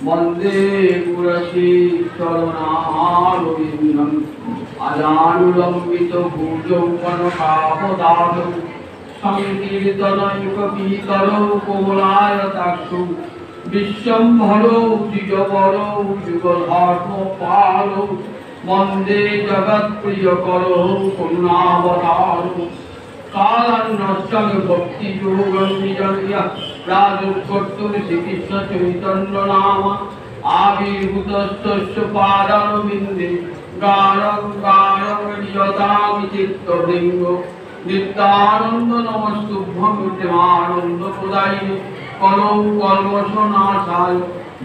वंदे पुरसी चरणारविंदम अजानुलंबित भुजौपनकापदातौ संकीर्तनैकपीतरौ कोमलायताक्षौ विश्वम्भरौ द्विजवरौ युगधर्मपालौ वंदे जगत्प्रियकरौ करुणावतारौ कालान्नश्चं भक्तियोगं निजर्य राजोत्कर्तुं श्रीकृष्ण चैतन्य नाम आविर्भूतस्तस्य पादारविन्दे गारं गारं नियतामि चित्तवृन्द नित्यानन्द नमस्तुभ्यं नित्यमानन्दप्रदायिने कलौ कल्मषनाशाय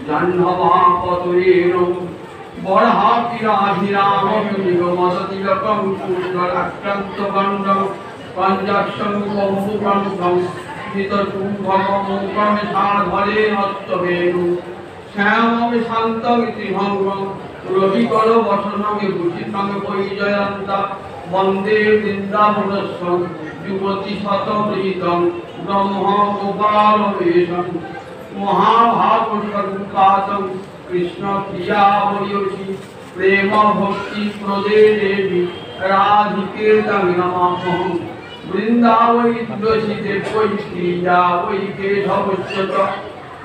जह्नवापतये नमः बर्हापिराभिरामनिगमदतिलकं शूद्राक्रान्तगण्डं पञ्चाक्षं कम्बुकण्ठं हितशुभममुखं साधरे हस्तवेणु श्यामं शान्तमिति भङ्गं रविकरवसनं भूषितं वैजयन्ता वन्दे वृन्दावनस्वं युवतिशतप्रीतं ब्रह्मगोपालवेशं महाभागवतपादं कृष्णप्रिया वयोषि प्रेम भक्ति प्रदे देवी राधिके नमामहं वृंदावै तुलसी देवै प्रिया वै केशवश्च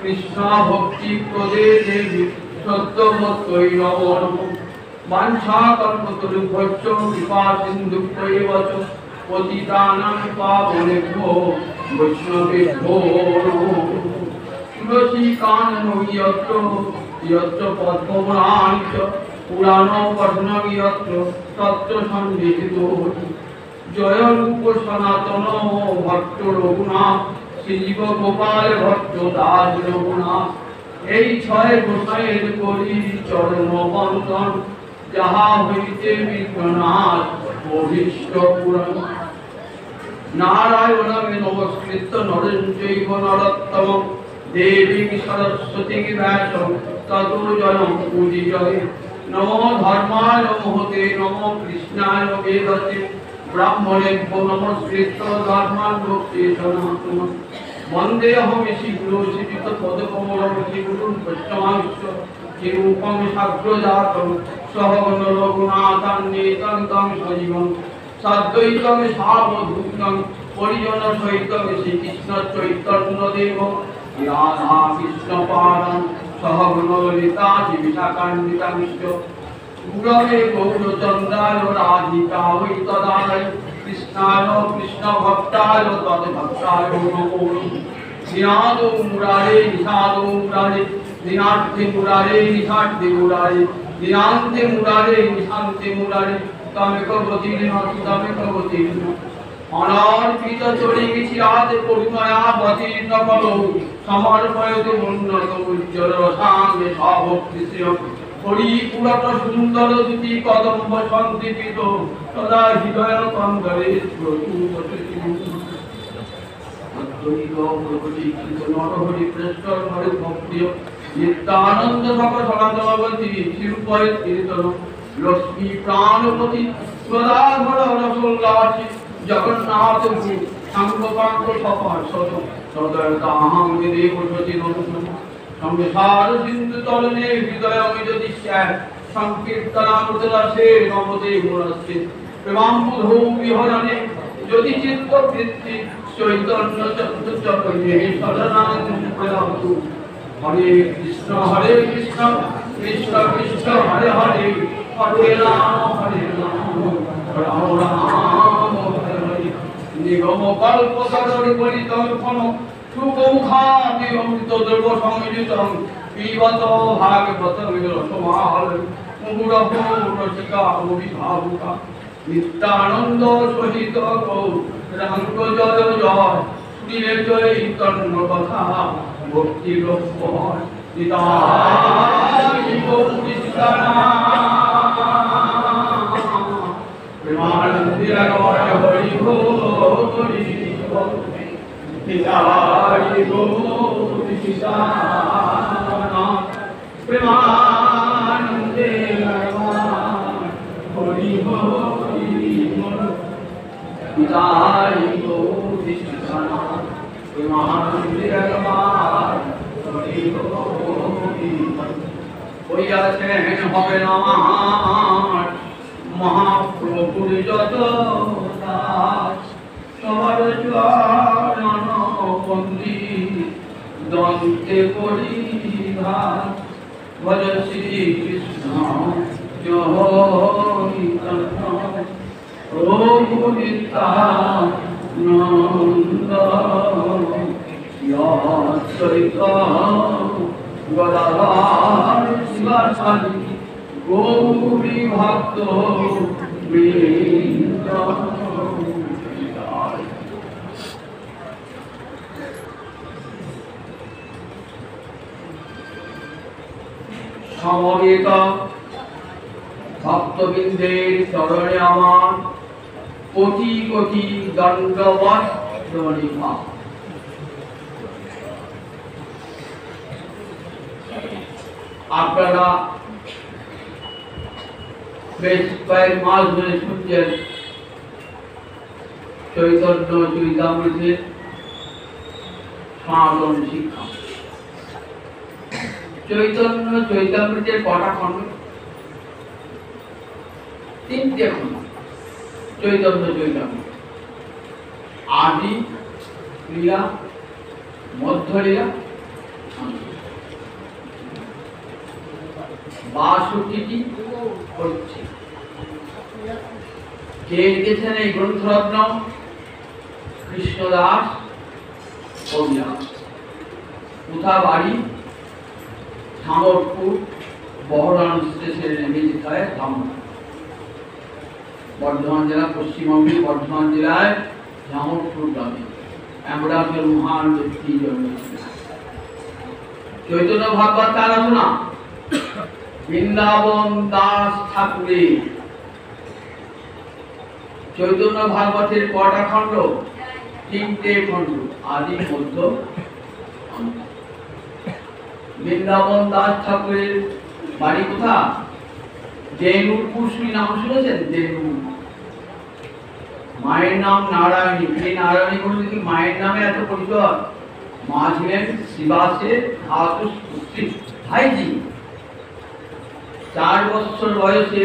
कृष्ण भक्ति प्रदे देवी सत्यवत्यै नमो नमः वाञ्छाकल्पतरुभ्यश्च कृपा सिन्धुभ्यैव च पतितानां पावनेभ्यो वैष्णवेभ्यो नमो तुलसी काननं यत्र यत्र पद्मपुराणं च पुराणं पठनं यत्र तत्र सन्निहितो जय रूप सनातन भक्त रघुनाथ श्रीजीव गोपाल भक्त दास रघुनाथ এই ছয় গোসাইয়ের করি চরণ বন্দন যাহা হইতে বিঘ্ননাশ অভীষ্ট পুরাণ নারায়ণে নমস্কৃত্য নরেণ চৈব নরোত্তমং দেবীং সরস্বতীং ব্যাসং ততো জয়ং পূজিজয়ে নমো ধর্মায় মহতে নমো কৃষ্ণায় বেদতে ब्राह्मणेभ्यो नमस्कृत्य धर्मान् भक्ति सनातनम् वन्देऽहं श्रीगुरुश्रीयुतपदकमलं श्रीगुरुं वैष्णवांश्च श्रीरूपं साग्रजातं सहगण रघुनाथान्वितं तं सजीवं साद्वैतं सावधूतं परिजनसहितं श्रीकृष्ण चैतन्यदेवं राधाकृष्णपादान् सहगण ललिता विशाखान्वितांश्च गुरवे गौरचन्द्राय राधिकायै तदालय कृष्णाय कृष्णभक्ताय तद्भक्ताय नमो निनादो मुरारे निषादो मुरारे निनाट्ये मुरारे निषाट्ये मुरारे निनान्ते मुरारे निशान्ते मुरारे तमेक गतिर्नति तमेक गतिर्न अनार्पित चरिगे चिराद करुणया बतीर्न करो समर्पयते उन्नत उज्ज्वल रसाङ्गे साभक्तिश्रियम् हरिपुरट सुंदर दुति कदम्ब सन्दीपित तदा हृदय कंदरे नरहरि प्रेष्ठ हरि भक्ति नित्यानंद सकर सनातनवती शिवपय कीर्तन लक्ष्मी प्राणपति सदाधर रसोल्लासी जगन्नाथ संगपांक सपार्षद सदयताहं देव सचिनंदन संसार सिंधु तलने हृदय विददिश्याय संकीर्तनामृतरसे नमते गुणस्ते प्रेमाम्बुधौ विहरणे यदि चित्तवृत्ति चैतन्य चक्रये सदनां प्रयातु हरे कृष्ण कृष्ण कृष्ण हरे हरे हरे राम राम राम हरे हरे निगम कल्पतरु परिकल्पन सुगौखादि अमृत द्रव संयुतं पीबत भागवत रसमाहल मुहुरहो रसिका अभिभावुका नित्यानंद सहित गौरांग जय जय श्री चैतन्य कथा भक्ति रस निताय गौरीशा प्रेमानंदी हरि हो निताय गौरीशा प्रेमानंदे हरि হরি বল বিদায় গৌরী শিখানা মহানন্দের একবার হরি হরি বল হইয়াছেন হবে না মহাপ্রভুর যত দাস সবার চরণ বন্দি দন্তে পরিধান ভজ শ্রী কৃষ্ণ চৈতন্য প্রভু নিত্যানন্দ চৈতন্য গদাধর শিবাসাদি গৌরী ভক্ত বৃন্দ সমবেত ভক্তবৃন্দের চরণে আমার কোটি কোটি দণ্ডবৎ প্রণিপাত। আপনারা বেশ কয়েক মাস ধরে শুনছেন চৈতন্য চরিতামৃতের সনাতন শিক্ষা। চৈতন্য চরিতামৃতের কটা খণ্ড? তিনটে খণ্ড। চৈতন্য চরিতামৃত আদি লীলা, মধ্য লীলা, ৬২টি হচ্ছে। কে লিখেছেন এই গ্রন্থরত্ন? কৃষ্ণদাস কবিরাজ। কোথা বাড়ি? ঝামরপুর, বহরমপুর স্টেশনের নিচে ঝামরপুর, বর্ধমান জেলা, পশ্চিমবঙ্গের বর্ধমান জেলায় ঝামরপুর গ্রামে এমন একজন মহান ব্যক্তি জন্মেছিলেন। চৈতন্য ভাগবত কার রচনা? বৃন্দাবন দাস ঠাকুরের। চৈতন্য ভাগবতের কটা খণ্ড? তিনটে খণ্ড, আদি মধ্য অন্ত। বৃন্দাবন দাস ঠাকুরের বাড়ি কোথা? দেনুরপুর। নাম শুনেছেন? দেনুর। মায়ের নাম নারায়ণী। এই নারায়ণী বলে কি মায়ের নামে এত পরিচয়? মা ছিলেন শিবাসের পুত্রী ভাইজি। 4 বছর বয়সে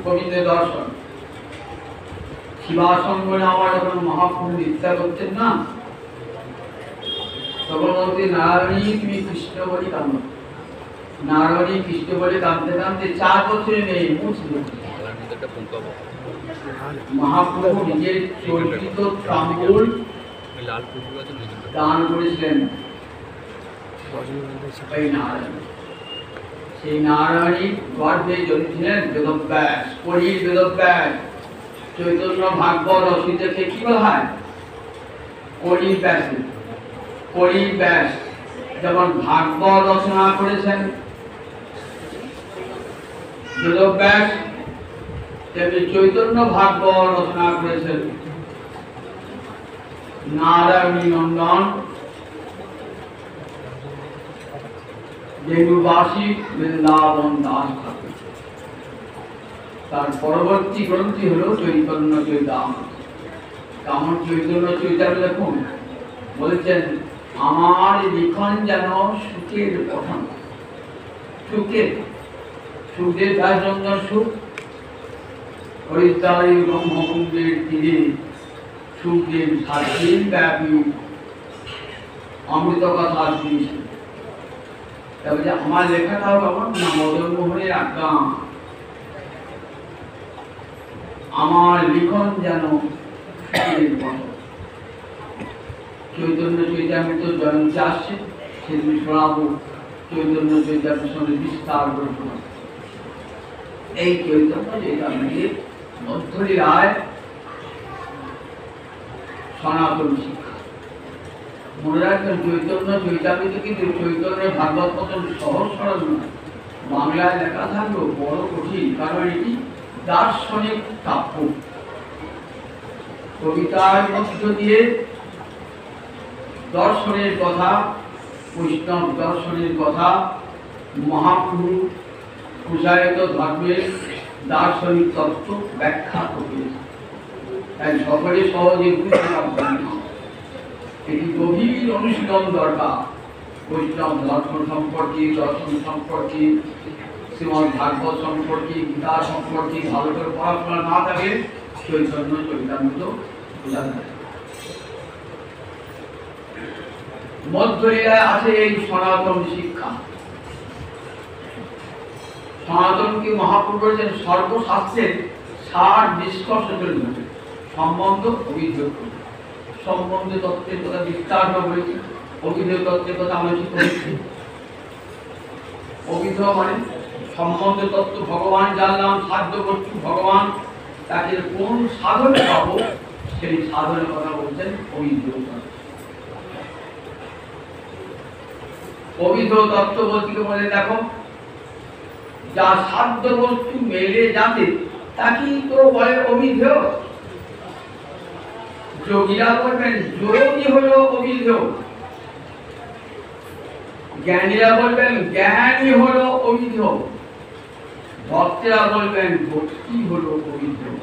গোবিন্দের দর্শন। শিবাসঙ্গনে আমার যখন মহাপ্রভু ইচ্ছা করতেন না, তখন বলতে নারায়ণী তুমি কৃষ্ণ বলে কাঁদো। নারায়ণী কৃষ্ণ বলে কাঁদতে কাঁদতে 4 বছরের মেয়ে মুছিল। মহাপ্রভু নিজের চরিত্র তাম্বুল দান করেছিলেন এই নারায়ণী। সেই নারায়ণী গর্ভে জন্মেছিলেন বেদব্যাস, কলির বেদব্যাস। চৈতন্য ভাগবত রচিতকে কি বলা হয়? কলির ব্যাস। কলির ব্যাস যেমন ভাগবত রচনা করেছেন বেদব্যাস, তেমনি চৈতন্য ভাগবত রচনা করেছেন নারায়ণী নন্দন দেনুবাসী বৃন্দাবন দাস ঠাকুর। তার পরবর্তী গ্রন্থি হলো চৈতন্য চরিতামৃত। কেমন চৈতন্য চরিতামৃত দেখুন, বলছেন আমার লিখন যেন সুখের পঠন। সুখের, সুখের দাসরঞ্জন সুখ। হরিদ্বারে ব্রহ্মকুণ্ডের তীরে সুখদেব সাতদিন ব্যাপী অমৃত কথা শুনেছেন। তবে আমার লেখাটাও কেমন না, মদন মোহনের আজ্ঞা। আমার লিখন যেন চৈতন্য চরিতামৃত জয়ন্তী আসছে, সেদিন শোনাবো চৈতন্য চরিতামৃত বিস্তার করে শোনাবো। এই চৈতন্য চরিতামৃতের মধ্য লীলায় সনাতন শিক্ষা। মনে রাখবেন চৈতন্য চরিতামৃত কিন্তু চৈতন্য ভাগবত মতন সহজ সরল নয়। বাংলায় লেখা থাকলেও বড় কঠিন, কারণ এটি দার্শনিক কাব্য। কবিতার মধ্য দিয়ে দর্শনের কথা, বৈষ্ণব দর্শনের কথা, মহাপ্রভু প্রসারিত ধর্মের দার্শনিক তত্ত্ব ব্যাখ্যা করেছে, তাই সকলে সহজে বুঝতে পারবেন না। এটি গভীর অনুশীলন দরকার। বৈষ্ণব দর্শন সম্পর্কে, দর্শন সম্পর্কে, শ্রীমদ্ ভাগবত সম্পর্কে, গীতা সম্পর্কে ভালো করে পড়াশোনা না থাকে চৈতন্য চরিতামৃত বোঝা যায়। মধ্যলীলায় আছে এই সনাতন শিক্ষা। সনাতনকে মহাপ্রভু বলেছেন সর্বশাস্ত্রের সার নিষ্কর্ষের জন্য সম্বন্ধ অভিযোগ সম্বন্ধ তত্ত্বের কথা বিস্তার বলেছি, অভিযোগ তত্ত্বের কথা আলোচিত হয়েছে। অভিযোগ মানে সম্বন্ধ তত্ত্ব, ভগবান জানলাম, সাধ্য বস্তু ভগবান, তাকে কোন সাধনে পাবো সেই সাধনের কথা বলছেন অভিযোগ। অভিযোগ তত্ত্ব বলতে বলে দেখো যা সাধ্য বস্তু মেলে যাতে তাকেই তো বলে অভিযোগ। যোগীরা বলবেন যোগী হলো অভিযোগ, জ্ঞানীরা বলবেন জ্ঞানী হলো অভিযোগ, ভক্তেরা বলবেন ভক্তি হলো অভিযোগ,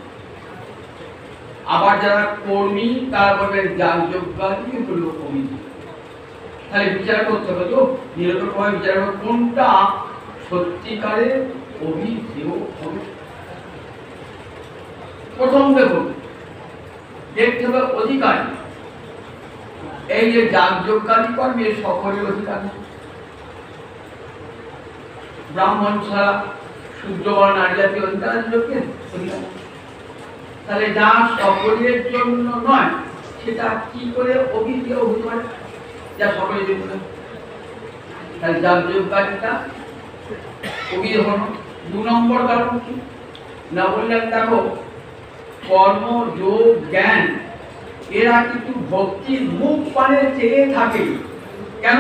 আবার যারা কর্মী তারা বলবেন যাগযজ্ঞাদি হলো অভিযোগ। তাহলে বিচার করতে হবে তো, নিরপেক্ষভাবে বিচার করতে কোনটা সত্যিকারের অভিযোগ হবে। প্রথম দেখুন দেখতে হবে অধিকার। এই যে যাগযজ্ঞাদি কর্মে সকলের অধিকার, ব্রাহ্মণ ছাড়া শুদ্ধ বা নারী জাতীয় অধিকার লোকের অধিকার। তাহলে যা সকলের জন্য নয় সেটা কি করে অভিযোগ হতে পারে যা সকলের জন্য? তাহলে যাগযজ্ঞাদিটা অভিযোগ হলো। 2 নম্বর কারণ কি না বললেন দেখো কর্ম যোগ জ্ঞান এরা কিন্তু ভক্তির মুখ পানে চেয়ে থাকে। কেন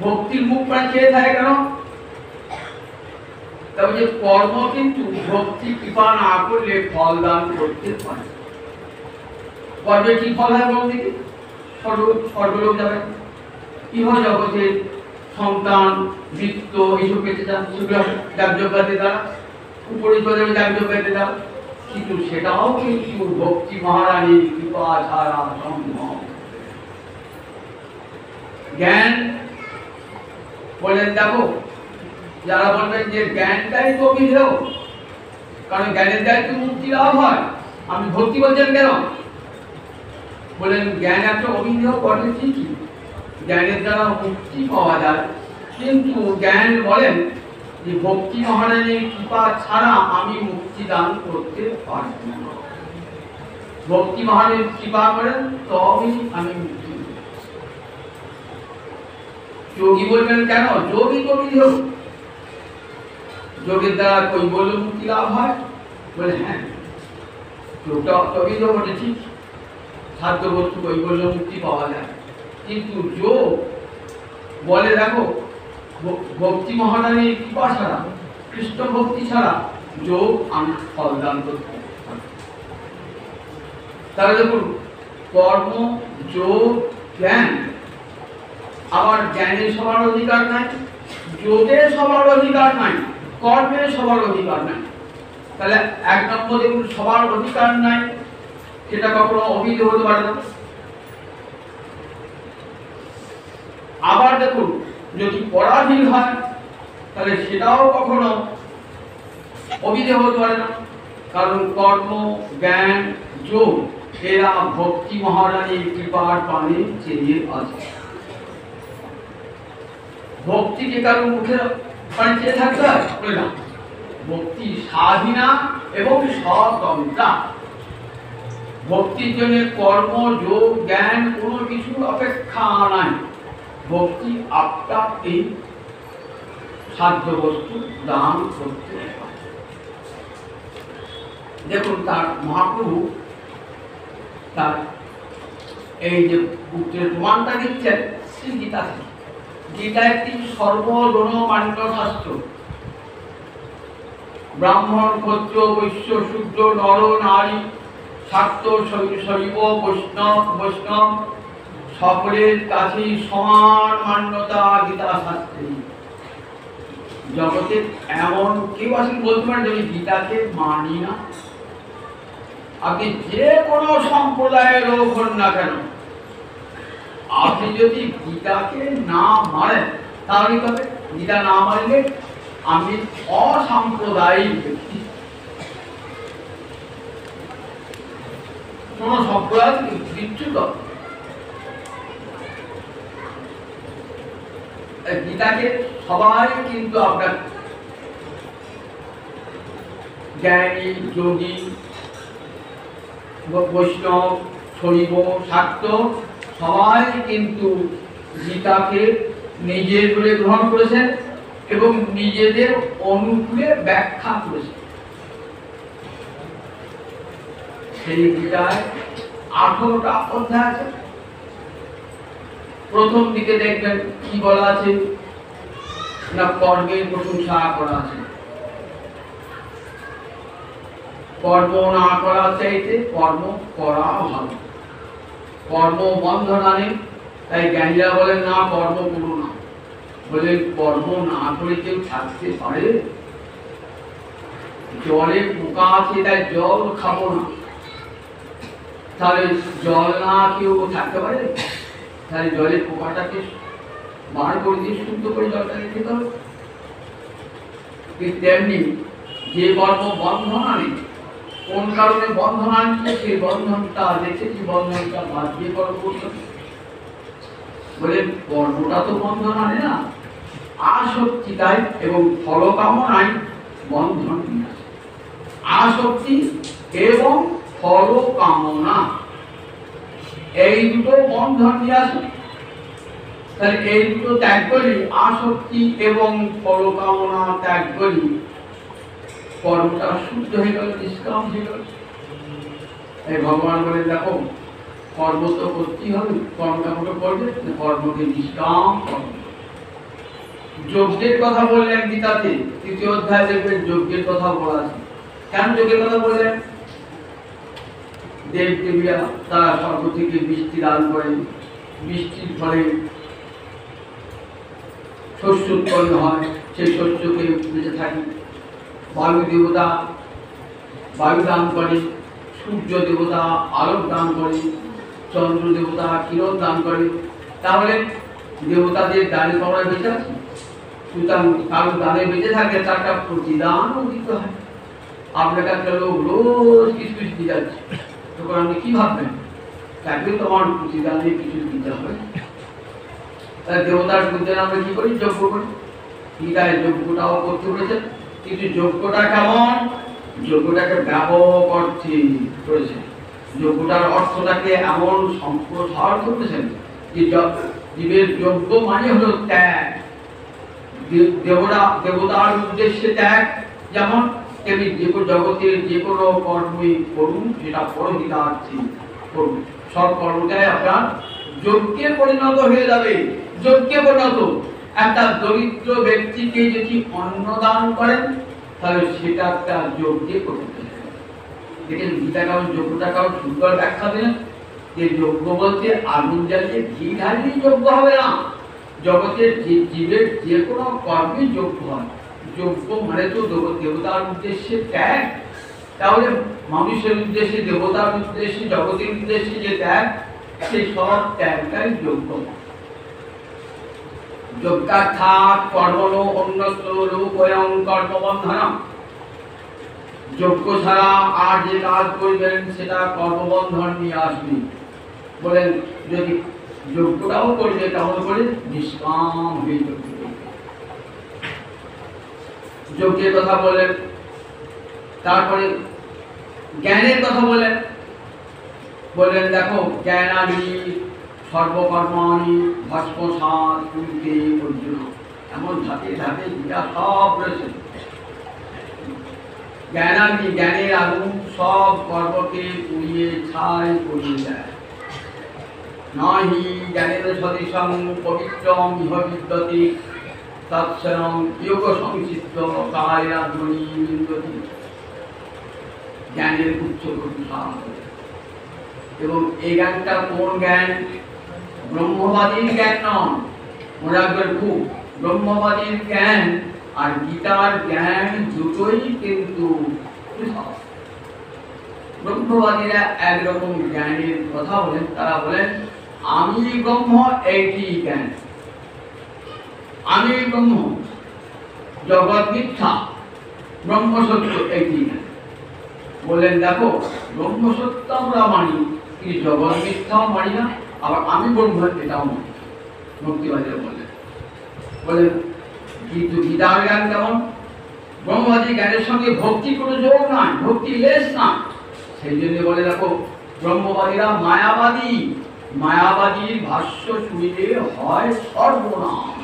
ভক্তির মুখ পানে চেয়ে থাকে কেন? তবে যে কর্ম কিন্তু ভক্তি কৃপা না করলে ফল দান করতে পারে। কর্মে কি ফল হয় বলতে কি? স্বর্গলোক যাবে, ইহ জগতের সন্তান বৃত্ত এইসব পেতে চান, সেগুলো যাগযজ্ঞাদি দ্বারা উপরে চলে যাবে যাগযজ্ঞাদি দ্বারা। কিন্তু সেটাও কিন্তু ভক্তি মহারানীর কৃপা ছাড়া সম্ভব। জ্ঞান বলেন দেখো যারা বলবেন যে জ্ঞানটাই তো অভিযোগ, কারণ জ্ঞানের দ্বারা তো মুক্তি লাভ হয়, আমি ভক্তি বলছেন কেন? বলেন জ্ঞান একটা অভিযোগ বটে ঠিকই, জ্ঞানের দ্বারা মুক্তি পাওয়া যায়, কিন্তু জ্ঞান বলেন যে ভক্তি মহারানীর কৃপা ছাড়া আমি মুক্তি দান করতে পারব না। ভক্তি মহারানীর কৃপা করেন তবেই আমি মুক্তি। যোগী বলবেন কেন? যোগী তো অভিযোগ, যোগের দ্বারা কৈবল্য মুক্তি লাভ হয়। বলে হ্যাঁ যোগটা অভিযোগ বটে ঠিক, সাধ্য বস্তু কৈবল্য মুক্তি পাওয়া যায়, কিন্তু যোগ বলে দেখো ভক্তি মহারানীর কৃপা ছাড়া, কৃষ্ণ ভক্তি ছাড়া যোগ আমি ফল দান করতে পারি। তাহলে দেখুন কর্ম যোগ জ্ঞান, আবার জ্ঞানের সবার অধিকার নাই, যোগের সবার অধিকার নাই, কর্মের সবার অধিকার নাই। তাহলে 1 নম্বর দেখুন সবার অধিকার নাই, সেটা কখনো অভিযোগ হতে পারে না। আবার দেখুন যদি পরাধীন হয় তাহলে সেটাও কখনো অভিযোগ হতে পারে না, কারণ কর্ম জ্ঞান যোগ এরা ভক্তি মহারানীর কৃপার পানে চেয়ে আছে। ভক্তিকে কারণ মুখে পানে চেয়ে থাকতে হয় বলে না, ভক্তি স্বাধীনা এবং স্বতন্ত্রা। ভক্তির জন্য কর্ম যোগ জ্ঞান কোনো কিছু অপেক্ষা নাই, ভক্তি আপনাকেই সাধ্য বস্তু দান করতে পারে। দেখুন তার মহাপ্রভু তার এই যে পুত্রের প্রমাণটা দিচ্ছেন শ্রী গীতা থেকে। গীতা একটি সর্বজনমান্য শাস্ত্র। ব্রাহ্মণ ক্ষত্র বৈশ্য শূদ্র নর নারী শাক্ত শৈব বৈষ্ণব সকলের কাছেই সমান মান্যতা গীতা শাস্ত্রে। জগতে এমন কেউ আসলে বলতে পারেন যে গীতাকে মানি না। আপনি যে কোনো সম্প্রদায়ের লোক হন না কেন, আপনি যদি গীতাকে না মানেন তাহলে তবে গীতা না মানলে আমি অসাম্প্রদায়িক ব্যক্তি। কোন সম্প্রদায় বিচ্যুত। গীতাকে সবাই কিন্তু আপনার জ্ঞানী, যোগী, বৈষ্ণব, শৈব, শাক্ত সবাই কিন্তু গীতাকে নিজের বলে গ্রহণ করেছেন এবং নিজেদের অনুকূলে ব্যাখ্যা করেছেন। সেই গীতায় 18টা অধ্যায় আছে। প্রথম দিকে দেখবেন কি বলা আছে না, কর্মের প্রশংসা করা আছে। কর্ম না করা চাইতে কর্ম করা ভালো। কর্ম বন্ধন আনে, তাই জ্ঞানীরা বলেন না কর্ম করো না। বলে কর্ম না করে কেউ থাকতে পারে? জলে পোকা আছে তাই জল খাবো না, তাহলে জল না কেউ থাকতে পারে? তাহলে জলের পোকাটাকে বার করে দিয়ে শুদ্ধ করে জলটাকে খেতে হবে। তেমনি যে কর্ম বন্ধন আনে, কোন কারণে বন্ধন আনছে সেই বন্ধনটা দেখে কি বন্ধনটা বাদ দিয়ে কর্ম করতে হবে। বলে কর্মটা তো বন্ধন আনে না, আসক্তি তাই এবং ফল কামনায় বন্ধন নিয়ে আসে। আসক্তি এবং ফল কামনা এই দুটো বন্ধন নিয়ে আসে। তাহলে এই দুটো ত্যাগ করি, আসক্তি এবং ফল কামনা ত্যাগ করি, কর্মটা শুদ্ধ হয়ে গেল, নিষ্কাম হয়ে গেল। এই ভগবান বলে দেখো কর্ম তো করতেই হবে, কর্মটা করবে, কর্মকে নিষ্কাম কর্ম। যজ্ঞের কথা বললেন গীতাতে, 3য় অধ্যায় দেখবেন যজ্ঞের কথা বলা আছে। কেন যজ্ঞের কথা বললেন? দেব দেবীরা তারা স্বর্গ থেকে বৃষ্টি দান করেন, বৃষ্টির ফলে শস্য উৎপন্ন হয়, সেই শস্যকে বেঁচে থাকি। বায়ু দেবতা বায়ু দান করে, সূর্য দেবতা আলোক দান করে, চন্দ্র দেবতা কিরণ দান করে। তাহলে দেবতাদের দানে তোমরা বেঁচে আছি, সুতরাং কারো দানে বেঁচে থাকে তার একটা প্রতিদানও দিতে হয়। আপনাকে একটা লোক রোজ কিছু কিছু দিয়ে যাচ্ছে, তখন আপনি কি ভাববেন? তাকে তোমার প্রতিদানে কিছু দিতে হবে। তাই দেবতার প্রতিদান আমরা কি করি? যজ্ঞ করি। গীতায় যজ্ঞটাও করতে বলেছেন, কিন্তু যজ্ঞটা কেমন? যজ্ঞটাকে ব্যাপক অর্থে করেছেন। যজ্ঞটার অর্থটাকে এমন সম্প্রসার করেছেন যে জীবের যজ্ঞ মানে হলো ত্যাগ। দেবতার উদ্দেশ্যে ত্যাগ যেমন, তেমনি জগতের যে কোনো কর্মই করুন সেটা পরহিতার্থে করুন। সব কর্মটাই আপনার যজ্ঞে পরিণত হয়ে যাবে। যজ্ঞে পরিণত। একটা দরিদ্র ব্যক্তিকে যদি অন্ন দান করেন তাহলে সেটা একটা যজ্ঞে পরিণত হবে। দেখেন গীতা কারণ যজ্ঞটা কারণ সুন্দর ব্যাখ্যা দিলেন যে যজ্ঞ বলতে আগুন জ্বালিয়ে ঘি ঢালিয়ে যজ্ঞ হবে না। জগতের জীবের যে কোনো কর্মই যজ্ঞ হয়। যজ্ঞ মানে তো দেবতার উদ্দেশ্যে ত্যাগ। তাহলে মানুষের উদ্দেশ্যে, দেবতার উদ্দেশ্যে, জগতের উদ্দেশ্যে যে ত্যাগ, সেই সব ত্যাগটাই যজ্ঞ। যজ্ঞার্থাৎ কর্মণো অন্যত্র লোকয়ং কর্মবন্ধনম। যজ্ঞ ছাড়া আর যে কাজ করবেন সেটা কর্মবন্ধন নিয়ে আসবে। বলেন যদি যজ্ঞটাও করবে কেমন করে? নিষ্কাম হয়ে যজ্ঞ করবে। যজ্ঞের কথা বলেন, তারপরে জ্ঞানের কথা বলেন। বললেন দেখো জ্ঞানানি সর্বকর্মাণি ভস্মসাৎ কুরুতে অর্জুন। এমন ধাপে ধাপে গীতা সব রয়েছে। জ্ঞানানি জ্ঞানের আগুন সব কর্মকে পুড়িয়ে ছাই করিয়ে দেয়। নাহি জ্ঞানের সদৃশং পবিত্রং ইহ বিদ্যতে তৎসরং যোগ সংচিত্ত কায়াধ্বনি বিন্দতি। জ্ঞানের উচ্চ প্রতিষ্ঠা এবং এই জ্ঞানটা কোন জ্ঞান? ব্রহ্মবাদীর জ্ঞান নয়। মনে রাখবেন খুব, ব্রহ্মবাদীর জ্ঞান আর গীতার জ্ঞান দুটোই কিন্তু ব্রহ্মবাদীরা একরকম জ্ঞানের কথা বলেন, তারা বলেন আমি ব্রহ্ম এইটি জ্ঞান, আমি ব্রহ্ম, জগৎ মিথ্যা, ব্রহ্ম সত্য এইটি জ্ঞান। বলেন দেখো ব্রহ্ম সত্য আমরা মানি, কিন্তু জগৎ মিথ্যাও মানি না, আবার আমি ব্রহ্ম এটাও মানি। মুক্তিবাদীরা বলেন কিন্তু গীতার জ্ঞান কেমন? ব্রহ্মবাদী জ্ঞানের সঙ্গে ভক্তি কোনো যোগ নাই, ভক্তি লেশ না। সেই জন্য বলে দেখো ব্রহ্মবাদীরা মায়াবাদী, মায়াবাদীর ভাষ্য শুনিলে হয় সর্বনাশ।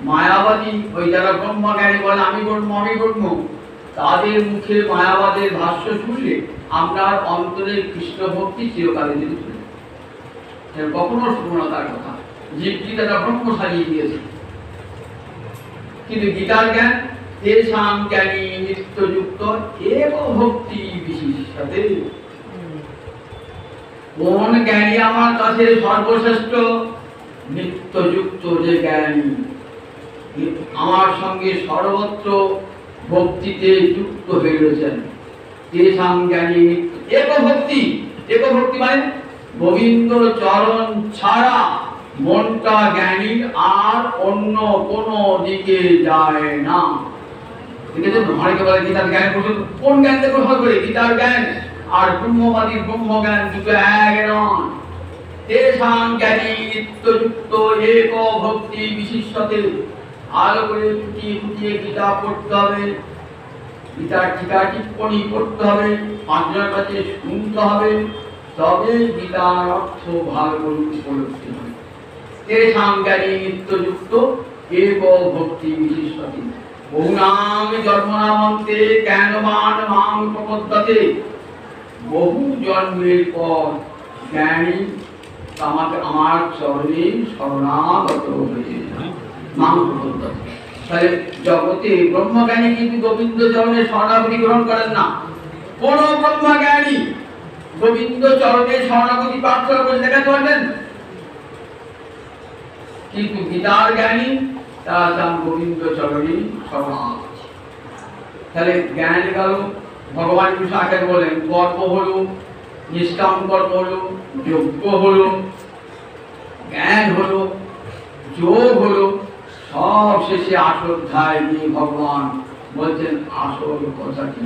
মায়াবাদী ওই যারা ব্রহ্মজ্ঞানী বলে আমি ব্রহ্ম আমি ব্রহ্ম, তাদের মুখে মায়াবাদের ভাষ্য শুনলে আপনার অন্তরে কৃষ্ণ ভক্তি চিরকালের জন্য চলে যাবে। কখনো শুনবো না তার কথা, জীবগীতাটা ব্রহ্ম সাজিয়ে দিয়েছে। কিন্তু গীতার জ্ঞান তেষাং জ্ঞানী নিত্যযুক্ত এব ভক্তি বিশিষ্যতে। কোন জ্ঞানী আমার কাছে সর্বশ্রেষ্ঠ? নিত্যযুক্ত যে জ্ঞানী আমার সঙ্গে সর্বত্র ভক্তিতে যুক্ত হয়ে রয়েছেন। তেষাং জ্ঞানী এক ভক্তি, এক ভক্তি মানে গোবিন্দ চরণ ছাড়া মনটা জ্ঞানীর আর অন্য কোন দিকে যায় না। অনেকে বলে গীতার জ্ঞান কোন জ্ঞান থেকে গ্রহণ করে? গীতার জ্ঞান আর ব্রহ্মবাদীর ব্রহ্ম জ্ঞান দুটো এক নয়। তেষাং জ্ঞানী নিত্যযুক্ত এক ভক্তি বিশিষ্যতে। ভালো করে ফুটিয়ে ফুটিয়ে গীতা পড়তে হবে, গীতার টিকা টিপ্পণী পড়তে হবে, পাঁচজনের কাছে শুনতে হবে, তবে গীতার অর্থ ভালো করে উপলব্ধি হবে। তেষাং জ্ঞানী নিত্যযুক্ত এক ভক্তি বিশিষ্যতে। বহুনাম জন্মনামন্তে জ্ঞানবান মাং প্রপদ্যতে। বহু জন্মের পর জ্ঞানী আমাকে আমার চরণে শরণাগত হয়ে মাং প্রপদ্যতে। তাহলে জগতে ব্রহ্মজ্ঞানী কিন্তু গোবিন্দ চরণে শরণাগতি গ্রহণ করেন না। কোন ব্রহ্মজ্ঞানী গোবিন্দ চরণে শরণাগতি প্রার্থনা করে দেখাতে পারবেন? কিন্তু গীতার জ্ঞানী তারা চান গোবিন্দ চরণে শরণাগতি। তাহলে জ্ঞান গেল, ভগবান কৃষ্ণ আগে বলেন কর্ম হলো, নিষ্কাম কর্ম হলো, যজ্ঞ হলো, জ্ঞান হলো, যোগ হলো, সব শেষে আসল অধ্যায় নিয়ে ভগবান বলছেন আসল কথা কি?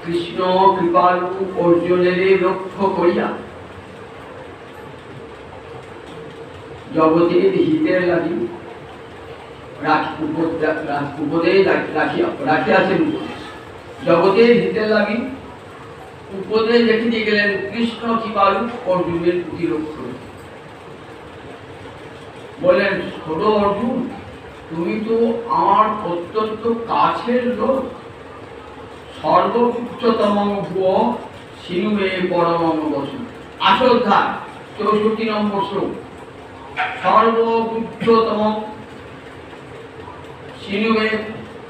কৃষ্ণ কৃপালু অর্জুনের লক্ষ্য করিয়া জগতের হিতের লাগি উপদেশ রাখিয়াছেন। জগতের হিতের লাগি উপদেশ রেখে দিয়ে গেলেন কৃষ্ণ কৃপালু অর্জুনের প্রতি লক্ষ্য। বলেন ছোট অর্জুন, তুমি তো আমার অত্যন্ত কাছের লোক। সর্বোচ্চতম ভুয় সিনুমে পরমম বসু। আসল অধ্যায় 64 নম্বর শ্লোক। সর্বোচ্চতম সিনুমে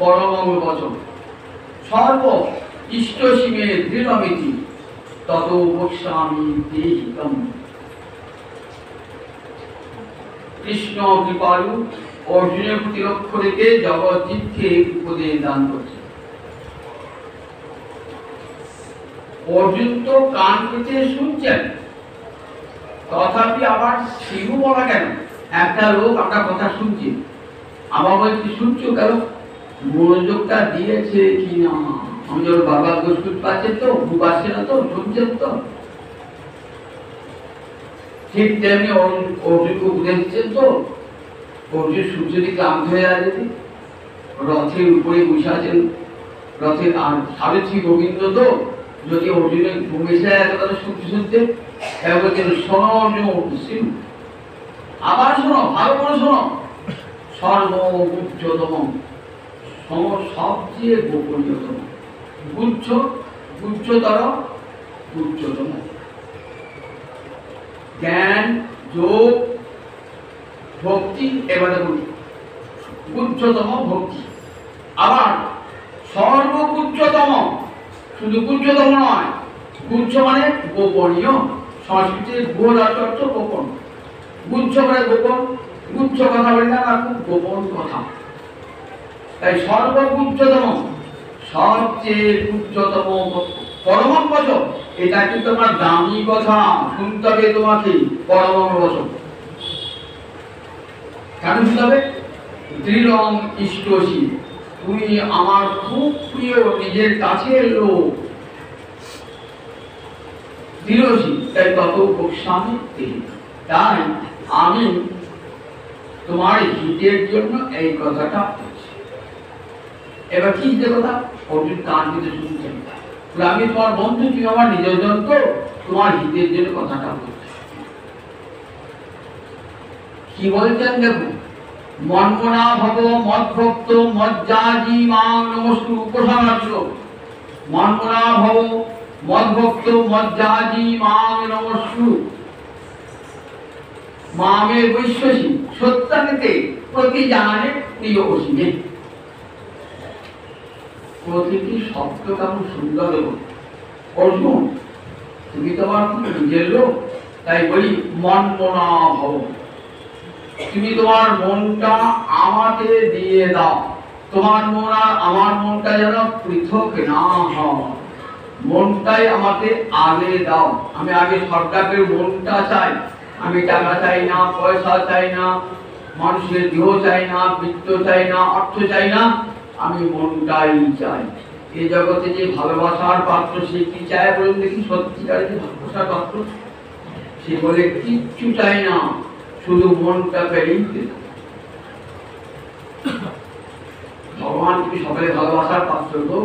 পরমম বচন, সর্ব ইষ্ট সীমে দৃঢ়মিতি তত বক্ষ্যামি দেহিতম। কৃষ্ণ কৃপালু অর্জুনের প্রতি লক্ষ্য রেখে জগৎকে উপদেশ দান করছে। অর্জুন তো কান পেতে শুনছেন, তথাপি আবার শিশু বলা কেন? একটা লোক আপনার কথা শুনছে, আবার বলছি শুনছো কেন? মনোযোগটা দিয়েছে কি না? আমি ওর বাবা গোষ্ঠী পাচ্ছে তো, বুক আসছে না তো, শুনছেন তো? ঠিক তেমনি অর্জুনকে উপদেশ দিচ্ছেন তো। অর্জুন সূর্যটি ক্লান্ত হয়ে আছে, রথের উপরে বসে আছেন, রথের আর সারথি গোবিন্দ তো। যদি অর্জুনের ঘুম এসে যায় তাহলে শুনতে শুনতে বলছেন শোনো অর্জুন, আবার শোনো, ভালো করে শোনো। সর্বোচ্চতম, সবচেয়ে গোপনীয়তম, গুচ্ছতর, গুচ্ছতম জ্ঞান যোগ ভক্তি। এবারে গুচ্ছতম ভক্তি, আবার সর্বগুচ্ছতম। শুধু গুচ্ছতম নয়, গুচ্ছ মানে গোপনীয়। সংস্কৃতির গোল অর্থ গোপন, গুচ্ছ মানে গোপন। গুচ্ছ কথা বলি না, খুব গোপন কথা। তাই সর্বোচ্চতম, সবচেয়ে উচ্চতম পরম বচন, এটা কি তোমার দামি কথা, শুনতে হবে তোমাকে পরম বচন। কেন শুনতে হবে? দৃঢ়ং ইষ্টসি, তুমি আমার খুব প্রিয়, নিজের কাছের লোক, দৃঢ়সি, তাই তত গোস্বামী। তাই আমি তোমার হিতের জন্য এই কথাটা বলছি। এবার কি যে কথা, অর্জুন কান দিতে শুনছেন, আমি তোমার বন্ধু, তুমি আমার নিজের জন্য, তো তোমার হিতের জন্য কথাটা বলছি। কি বলছেন দেখুন, মন্মনা ভব মদ্ভক্ত মজ্জাজি মাং নমস্তু উপসংহার্য। মন্মনা ভব মদ্ভক্ত মজ্জাজি মাং নমস্তু মামে বৈশ্বসী সত্যান্তে প্রতি জানে প্রিয় অসীমে। প্রতিটি শব্দ কেমন সুন্দর। অর্জুন, তুমি তোমার নিজের লোক, তাই বলি মন্মনা ভব, তুমি তোমার মনটা আমাকে দিয়ে দাও। তোমার মন আর আমার মনটা যেন পৃথক না হয়, মনটাই আমাকে আগে দাও। আমি আগে সরকারের মনটা চাই, আমি টাকা চাই না, পয়সা চাই না, মানুষের দেহ চাই না, বৃত্ত চাই না, অর্থ চাই না, আমি মনটাই চাই। এই জগতে যে ভালোবাসার পাত্র, সে কি চায় বলুন দেখি? সত্যিকার যে ভালোবাসার পাত্র, সে বলে কিচ্ছু চাই না, শুধু মনটা পেলেই। ভগবান তুমি সকলে ভালোবাসার পাত্র তো।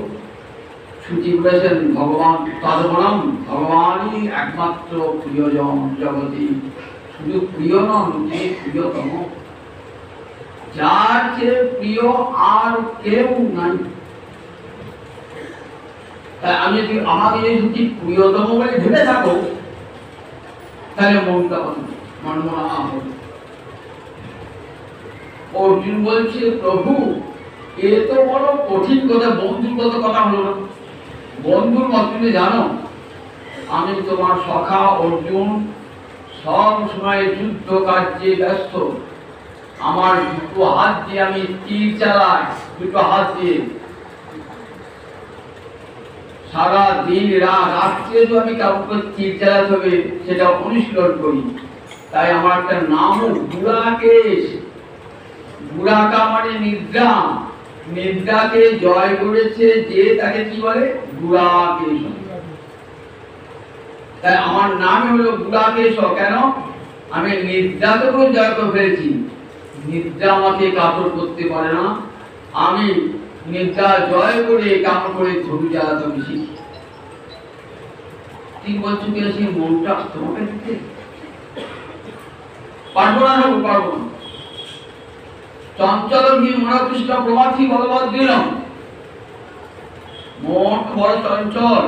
শ্রুতি বলেছেন ভগবান তদবনম, ভগবানই একমাত্র প্রিয়জন জগতে। শুধু প্রিয় নন, তিনি প্রিয়তম, যার চেয়ে প্রিয় আর কেউ নাই। তাই আমি যদি আমাকে যদি প্রিয়তম বলে ভেবে থাকো, তাহলে মনটা মনমনা হবে। অর্জুন বলছে, প্রভু এ তো বড় কঠিন কথা, বন্ধুর কত কথা হলো না। বন্ধুর মত তুমি জানো, আমি তোমার সখা অর্জুন, সব সময় যুদ্ধ কার্যে ব্যস্ত। আমার দুটো হাত দিয়ে আমি তীর চালাই, দুটো হাত দিয়ে সারা দিন রাত্রে তো আমি কাউকে তীর চালাতে হবে সেটা অনুশীলন করি। তাই আমার একটা নাম গুড়াকেশ। গুড়াকা মানে নিদ্রা, নিদ্রাকে জয় করেছে যে তাকে কি বলে? গুড়াকেশ। তাই আমার নাম হলো গুড়াকেশ। কেন? আমি নিদ্রাকে জয় করে ফেলেছি, নিদ্রা আমাকে কাতর করতে পারে না। আমি নিদ্রা জয় করে কাম করে ধরু জ্বালাতে শিখি। তিন বছর সেই মনটা তোমাকে দিতে পারবো না, পারবো না। চঞ্চল মনকৃষ্ণ প্রমাথি ভগবত দিলাম। মন বড় চঞ্চল,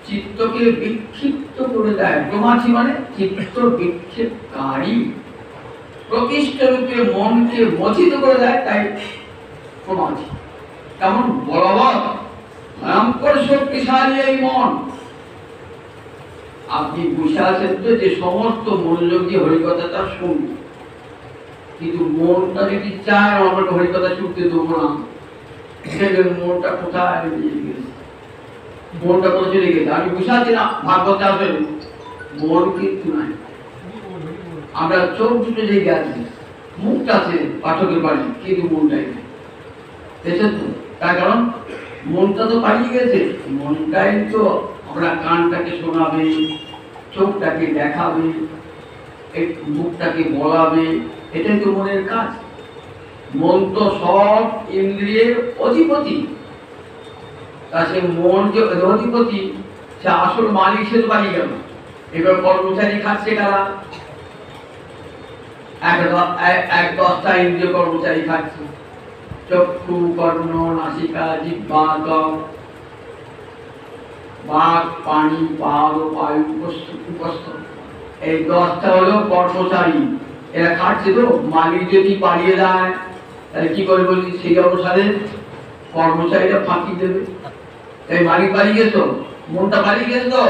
চিত্তকে বিক্ষিপ্ত করে দেয়। প্রমাথি মানে চিত্ত বিক্ষেপকারী, প্রকৃষ্ট রূপে মনকে মোচিত করে দেয়, তাই প্রমাথি। কেমন বলবৎ ভয়ঙ্কর শক্তিশালী এই মন। আপনি বুঝে আছেন তো যে সমস্ত মনোযোগ দিয়ে হরিকথাটা শুনব, কিন্তু মনটা যদি চায় আমরা হরিকথা শুনতে দেবো না, সেখানে মনটা কোথায় নিয়ে গেছে, মনটা কোথায় চলে গেছে। আমি বুঝে আছি না ভাগবতে আসেন, মন কিন্তু নাই। আমরা চোখ দুটো যে গেছে, মুখটা আছে পাঠকের বাড়ি, কিন্তু মনটাই নেই। দেখছেন তো? তার কারণ মনটা তো পালিয়ে গেছে। মনটাই তো আমরা কানটাকে শোনাবে, চোখটাকে দেখাবে, মুখটাকে বলাবে, এটাই তো মনের কাজ। মন তো সব ইন্দ্রিয়ের অধিপতি। তা সে মন যে অধিপতি, সে আসল মালিক সে তো পালিয়ে গেল। এবার কর্মচারী খাচ্ছে কারা? এক 10টা ইন্দ্রিয় কর্মচারী খাচ্ছে। চক্ষু, কর্ণ, নাসিকা, জিহ্বা, ত্বক, বাক, পানি, পাদ, বায়ু, উপস্থ, এই 10টা হলো কর্মচারী। এরা খাচ্ছে তো। মালিক যদি পালিয়ে যায় তাহলে কি করে বলি? সেই অনুসারে কর্মচারীরা ফাঁকি দেবে। তাই মালিক পালিয়ে গেছো, মনটা পালিয়ে গেছে তো,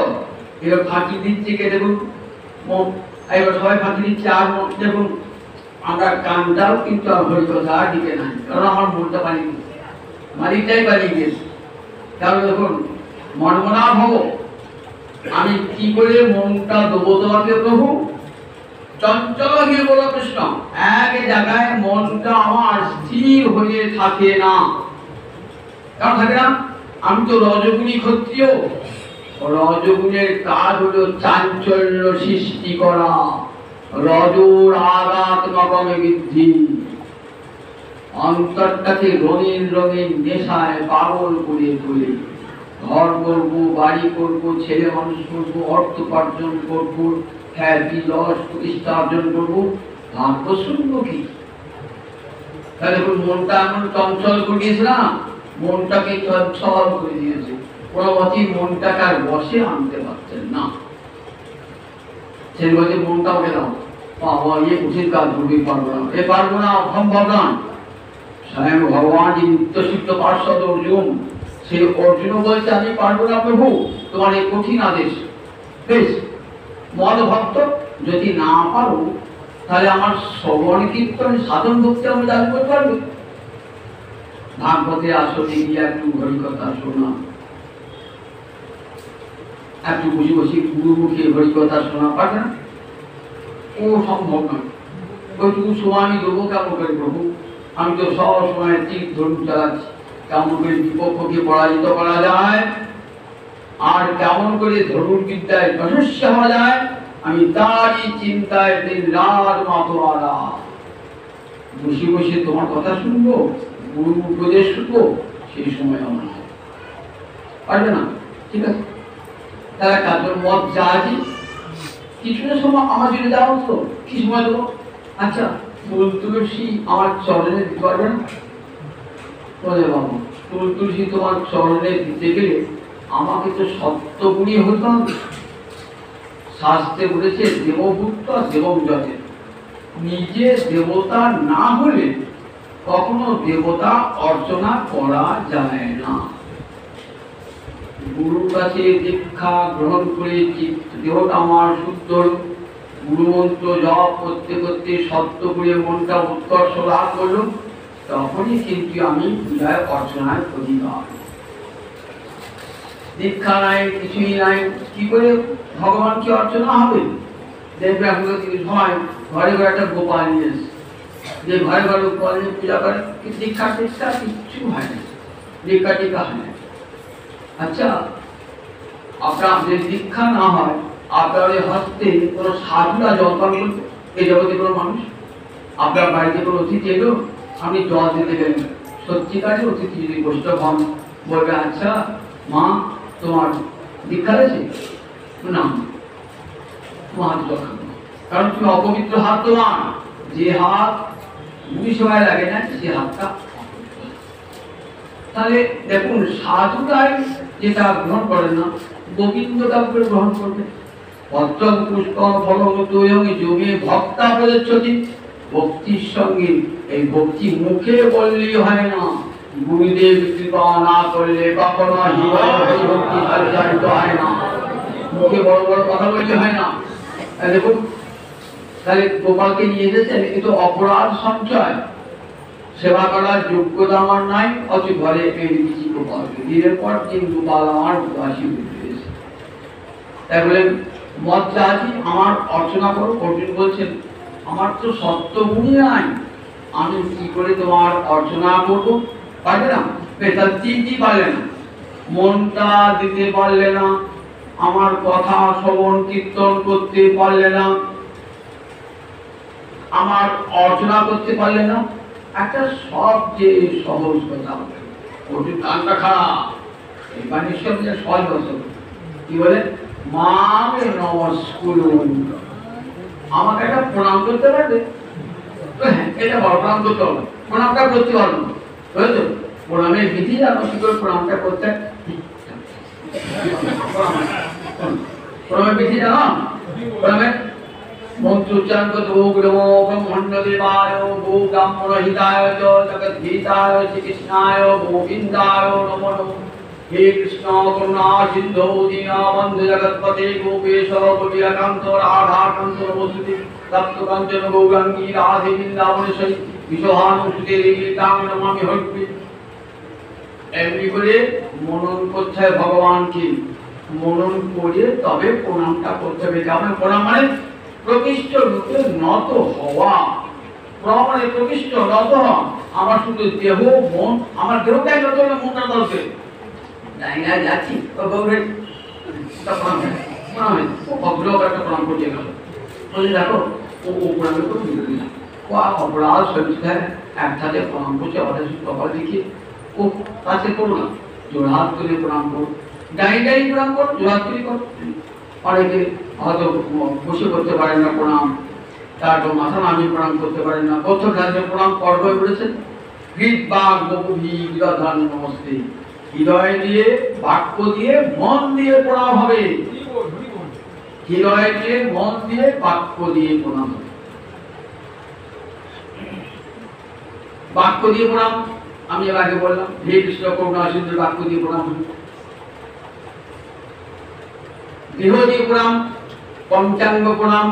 এবার ফাঁকি দিচ্ছে। কে দেখুন, এবার সবাই ফাঁকি দিচ্ছে। আর দেখুন আমরা কানটাও কিন্তু আর হরিকথা দিকে নাই, কারণ আমার মনটা পালিয়ে গেছে। মালিকটাই পালিয়ে গেছে। কারণ দেখুন মনমনা ভব, আমি কি করে মনটা দেবো তোমাকে প্রভু? চঞ্চল গিয়ে বলো কৃষ্ণ, এক জায়গায় মনটা আমার স্থির হয়ে থাকে না। কারণ থাকে না, আমি তো রজগুণী ক্ষত্রিয়, রজগুণের কাজ হলো চাঞ্চল্য সৃষ্টি করা, রজোর আঘাতমকমে বৃদ্ধি, অন্তরটাকে রঙিন রঙিন নেশায় পাগল করে তোলে। ঘর করবো, বাড়ি করবো, ছেলে মানুষ করবো, অর্থ উপার্জন করবো, খ্যাতি যশ প্রতিষ্ঠা অর্জন করবো, ভাগ্য শুনবো কি? তাহলে মনটা এমন চঞ্চল করে দিয়েছে না, মনটাকে চঞ্চল করে দিয়েছে, কোনোমতে মনটাকে আর বসে আনতে পারছেন না। সে বলছে মনটা ওকে দাও, বাবা ইয়ে কঠিন কাজ করবে, পারবো না, এ পারবো না, অসম্ভব না। স্বয়ং ভগবান যে নিত্য সিদ্ধ পার্শ্বদ অর্জুন, সে অর্জুন বলছে আমি পারবো না প্রভু, তোমার এই কঠিন আদেশ। বেশ, মদ ভক্ত যদি না পারো তাহলে আমার শ্রবণ কীর্তন সাধন ভক্তি আমি দাবি করতে পারবো। ভাগবতে আসলে গিয়ে একটু হরিকথা শোনা, একটু বসে বসে গুরুমুখে হরিকথা শোনা পারে না, ও সম্ভব নয়। ওইটুকু সময় আমি দেবো কেমন করে প্রভু? আমি তো সব সময় তীর ধরুন চালাচ্ছি, কেমন করে বিপক্ষকে পরাজিত করা যায় আর কেমন করে ধনুর বিদ্যায় যশস্বী হওয়া যায়, আমি তারই চিন্তায় দিন রাত মাতোয়ারা। বসে বসে তোমার কথা শুনবো, গুরু উপদেশ শুনবো, সেই সময় আমার পারবে না। ঠিক আছে, তারা কাজের মত যা আছে কিছুটা সময় আমার জন্য দেওয়া তো কি সময় দেবো? আচ্ছা, ফুল তুলসী আমার চরণে দিতে পারবে না? বলে বাবা, ফুল তুলসী তোমার চরণে দিতে গেলে আমাকে তো সত্যগুণী হতে হবে। শাস্ত্রে বলেছে দেবভূত দেবম যতে, নিজে দেবতা না হলে কখনো দেবতা অর্চনা করা যায় না। গুরুর কাছে দীক্ষা গ্রহণ করে দেহটা আমার শুদ্ধ, গুরুমন্ত্র জপ করতে করতে সত্য করে মনটা উৎকর্ষ লাভ করল, তখনই কিন্তু আমি পূজায় অর্চনায় অধিকার। দীক্ষা নাই, কিছুই নাই, কি করে ভগবান কি অর্চনা হবে? দেখবে এখন সময় ঘরে ঘরে একটা গোপাল নিয়ে এসে, যে ঘরে ঘরে গোপাল নিয়ে পূজা করে, দীক্ষা টিক্ষা কিচ্ছু হয় না, দীক্ষা টিক্ষা হয় না। আচ্ছা, আপনার যে দীক্ষা না হয়, আপনার হস্তে কোনো সাধুরা জল পান করবে? এই জগতে কোনো মানুষ আপনার বাড়িতে কোনো অতিথি এলো, আপনি জল দিতে গেলেন, সত্যিকারে অতিথি যদি বৈষ্ণব হন, বলবে আচ্ছা মা তোমার দীক্ষা আছে না, তোমার হাতে জল খাবো, কারণ তুমি অপবিত্র হাত তোমার, যে হাত দুই সময় লাগে না সে হাতটা। তাহলে দেখুন সাধুরাই যেটা গ্রহণ করেন না, গোবিন্দ কাউকে গ্রহণ করবে। পত্রং পুষ্পং ফলমুতোয়ং যোগে ভক্তা প্রদচ্ছতি, ভক্তির সঙ্গে এই ভক্তি মুখে বললেই হয় না, গুরুদেব কৃপা না করলে কখনো ভক্তি পরিচালিত হয় না। মুখে বড় বড় কথা বললে হয় না। দেখুন তাহলে গোপালকে নিয়ে এসেছেন, কিন্তু অপরাধ সঞ্চয়, সেবা করার যোগ্যতা আমার নাই, অত ঘরে এনে দিচ্ছি গোপালকে, দিনের পর দিন গোপাল আমার উপাসী হয়েছে। তাই বলেন মত চাচ্ছি আমার অর্চনা করো। অর্জুন বলছেন আমার তো সত্যগুণই নাই, আমি কি করে তোমার অর্চনা করবো? পারবে না। তার তিনটি পারলে না, মনটা দিতে পারলে না, আমার কথা শ্রবণ কীর্তন করতে পারলে না, আমার অর্চনা করতে পারলে না। একটা সবচেয়ে সহজ কথা বলে, অর্জুন কানটা খারাপ, এই বাণীশ্বর সহজ বছর কি বলে, মামে নমস্কুরুন, আমাকে একটা প্রণাম করতে পারবে? এটা বড় প্রণাম করতে হবে, প্রণামটা করতে পারবো না, বুঝলো? প্রণামের বিধি জানো কি করে প্রণামটা করতে? প্রণামের বিধি জানো? প্রণামের মন্ত্র উচ্চারণ করতে ওম নমো ব্রহ্মণ্যদেবায় গো ব্রাহ্মণহিতায় চ জগদ্ধিতায় শ্রীকৃষ্ণায় গোবিন্দায় নমো নমঃ। হে কৃষ্ণ করুণা সিন্ধু দীনবন্ধু জগৎপতে গোপেশ গোপীকান্ত রাধাকান্ত নমস্তুতে, তপ্ত কাঞ্চন গৌরাঙ্গী রাধে বৃন্দাবনেশ্বরী বিশোহানুসুতে দেবী তাং নমামি হরিপ্রিয়ে। এমনি করে মনন করতে হয় ভগবানকে, মনন করে তবে প্রণামটা করতে হবে। কেমন প্রণাম মানে প্রকৃষ্ট রূপে নত হওয়া। প্রণাম মানে প্রকৃষ্ট নত হওয়া। আমার শুধু দেহ মন, আমার দেহটাই নত হলে মনটা দরকে জায়গায় যাচ্ছি প্রণাম করতে গেল বলে দেখো ও প্রণামে করে বিরোধী না, ও অপরাধ সহিষ্ণু একসাথে প্রণাম করছে, অথচ কপাল দেখি ও কাছে করো না, জোড়হাত করে প্রণাম করো, ডাইনি প্রণাম করো, জোড়হাত করে করো। অনেকে হয়তো বসে করতে পারেন না প্রণাম, তারপর মাথা নামিয়ে প্রণাম করতে পারেন না। প্রথম রাজ্যে প্রণাম করবে বলেছেন হৃদ বাক বপুভি বিদধান নমস্তে, হৃদয় দিয়ে বাক্য দিয়ে মন দিয়ে প্রণাম হবে, হৃদয় দিয়ে মন দিয়ে বাক্য দিয়ে প্রণাম হবে। বাক্য দিয়ে প্রণাম আমি আগে বললাম, হে কৃষ্ণ করুণা সিন্ধু, বাক্য দিয়ে প্রণাম। দেহ দিয়ে প্রণাম, পঞ্চাঙ্গ প্রণাম,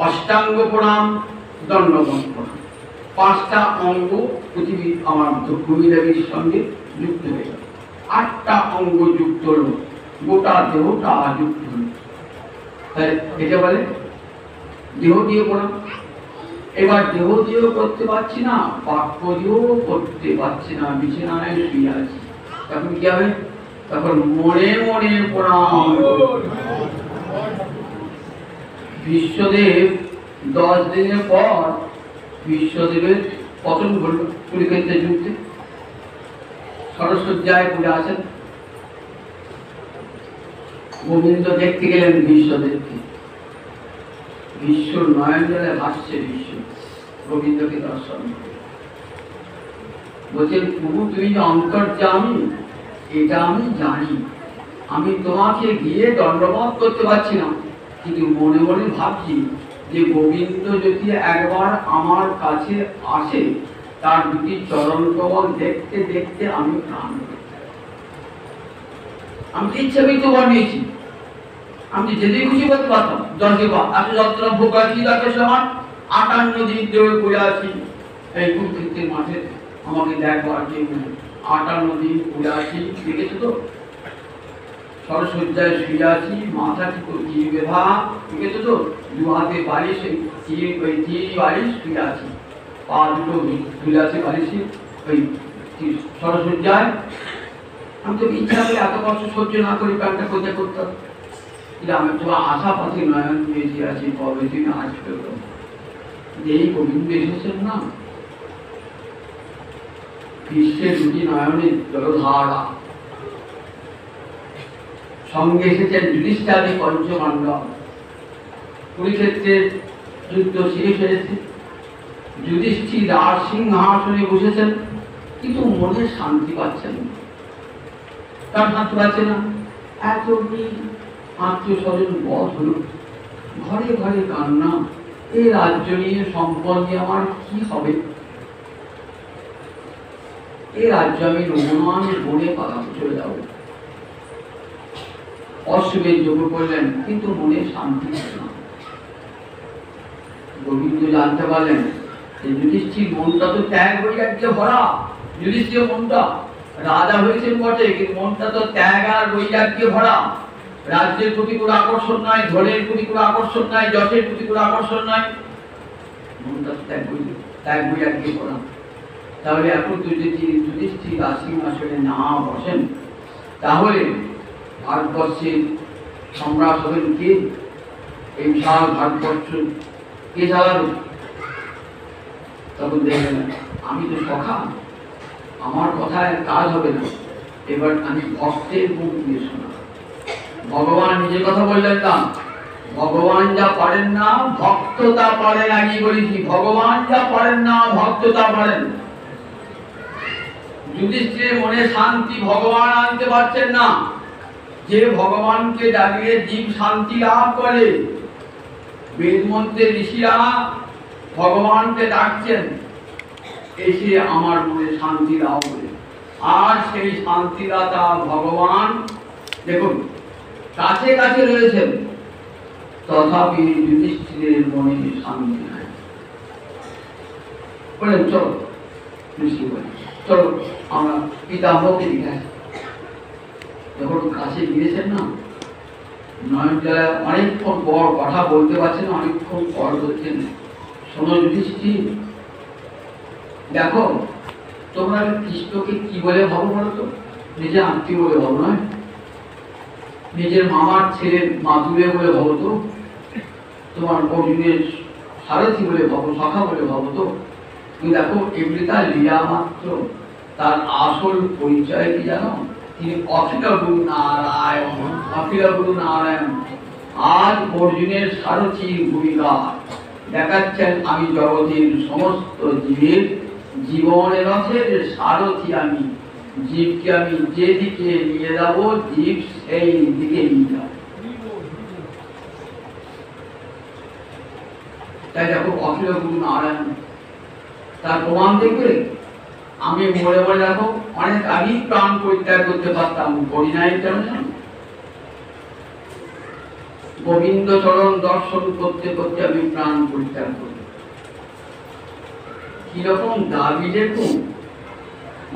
অষ্টাঙ্গ প্রণাম, দণ্ডবত প্রণাম। পাঁচটা অঙ্গ পৃথিবী আমার ভূমি দেবীর সঙ্গে যুক্ত হয়ে গেল, আটটা অঙ্গ যুক্ত হলো, গোটা দেহটা যুক্ত হলো। তাই এটা বলে দেহ দিয়ে প্রণাম। এবার দেহ দিয়েও করতে পারছি না, বাক্য দিয়েও করতে পারছি না, বিছানায় শুয়ে আছি, তখন কি হবে? তখন মনে মনে প্রণাম। বিশ্বদেব 10 দিনের পর বিশ্বদেবের পতন ঘটল কুলিক্ষেত্রের যুদ্ধে। সরস্বজ্জায় পূজা আছেন, গোবিন্দ দেখতে গেলেন বিশ্বদেবকে, বিশ্ব নয়ন জলে ভাসছে, বিশ্ব গোবিন্দকে দর্শন বলছেন প্রভু তুমি যে অন্তর্যামী এটা আমি জানি, আমি তোমাকে গিয়ে দণ্ডবত করতে পারছি না, কিন্তু মনে মনে ভাবছি যে গোবিন্দ যদি একবার আমার কাছে আসে, তার দুটি চরণ কমল দেখতে দেখতে আমি প্রাণ পেতে চাই। আমি ইচ্ছা কিন্তু বানিয়েছি, আমি যেতে খুশি করতে পারতাম, দশে বা এত যন্ত্রণা ভোগ আছি, তাকে সমান 58 দিন ধরে পড়ে আছি এই কুরুক্ষেত্রের মাঠে, আমাকে দেখবার কেউ নেই, 58 দিন পড়ে আছি, দেখেছো তো? সরস্বজ্জায় শুয়ে আছি, মাথা কি ব্যথা, দেখেছো তো? দু হাতে বালিশ, ওই বালিশ শুয়ে আছি, পা দুটো ঝুলে আছে বালিশে ওই সরস্বজ্জায়। আমি তো ইচ্ছা করে এত কষ্ট সহ্য না করি প্রাণটা কোথায় করতাম, কিন্তু আমি তোমার আশা পাখি নয়ন পেয়েছি আছি, কবে তুমি আসবে? এই গোবিন্দ এসেছেন না, বিশ্বের দুটি নয়নের জলধারা, সঙ্গে এসেছেন যুধিষ্ঠির পঞ্চপাণ্ডব। কুরুক্ষেত্রের যুদ্ধ শেষ হয়েছে, যুধিষ্ঠির আর সিংহাসনে বসেছেন, কিন্তু মনে শান্তি পাচ্ছেন না। তার শান্তি পাচ্ছে না, এত আত্মীয় স্বজন বধ হলো, ঘরে ঘরে কান্না, এই রাজ্য নিয়ে সম্পদ নিয়ে আমার কি হবে? এই রাজ্য আমি রোমান বনে পালাতে চলে যাবো। অশ্বমেধ যজ্ঞ করলেন, কিন্তু মনে শান্তি ছিল না। গোবিন্দ জানতে পারলেন যে যুধিষ্ঠির মনটা তো ত্যাগ বৈরাগ্যে ভরা, যুধিষ্ঠির মনটা রাজা হয়েছেন বটে, কিন্তু মনটা তো ত্যাগ আর বৈরাগ্যে ভরা। রাজ্যের প্রতি কোনো আকর্ষণ নাই, ধনের প্রতি কোনো আকর্ষণ নাই, যশের প্রতি কোনো আকর্ষণ নাই, মনটা ত্যাগ বৈরাগ্যে ভরা। তাহলে এখন যদি যুধিষ্ঠির সিংহাসনে না বসেন, তাহলে ভারতবর্ষের সম্রাট হবেন কে? এই বিশাল ভারতবর্ষ কে চালাবে? তখন দেখবেন আমি তো সখা, আমার কথায় কাজ হবে না, এবার আমি ভক্তের মুখ দিয়ে শোনা। ভগবান নিজের কথা বললেন না, ভগবান যা পারেন না ভক্ত তা পারেন। আগে বলেছি ভগবান যা পারেন না ভক্ত তা পারেন। যুধিষ্ঠিরের মনে শান্তি ভগবান আনতে পারছেন না, যে ভগবানকে ডাকিয়ে জীব শান্তি লাভ করে। বেদ মন্ত্রে ঋষিরা ভগবানকে ডাকছেন, এসে আমার মনে শান্তি লাভ করে, আর সেই শান্তিদাতা ভগবান দেখুন কাছে কাছে রয়েছেন, তথাপি যুধিষ্ঠিরের মনে শান্তি নাই। বলেন চলো ঋষি বলে চলো আমরা পিতামহকে দিকে আসি। যখন কাছে গিয়েছেন না, নয়ন জলায় অনেকক্ষণ পর কথা বলতে পারছেন, অনেকক্ষণ পর বলছেন, শোনো যুধিষ্ঠির, দেখো তোমরা কৃষ্ণকে কি বলে ভাবো বলো তো? নিজের আত্মীয় বলে ভাবো নয়, নিজের মামার ছেলের মাধুরে বলে ভাবো তো, তোমার অর্জুনের সারথি বলে ভাবো, সখা বলে ভাবো তো? তুমি দেখো এগুলি তার লীলা মাত্র, তার আসল পরিচয় কি জানো? তিনি অখিল গুরু নারায়ণ, অখিল গুরু নারায়ণ। আজ অর্জুনের সারথির ভূমিকা দেখাচ্ছেন, আমি জগতের সমস্ত জীবের জীবনের রথের সারথি আমি। জীবকে আমি যেদিকে নিয়ে যাব, জীব সেই দিকে নিয়ে যাব। তাই দেখো অখিল গুরু নারায়ণ, তার প্রমাণ দেখবে। আমি মনে মনে দেখো অনেক আগেই প্রাণ পরিত্যাগ করতে পারতাম, করি নাই কেন জানো? গোবিন্দ চরণ দর্শন করতে করতে আমি প্রাণ পরিত্যাগ করি। কিরকম দাবি দেখুন,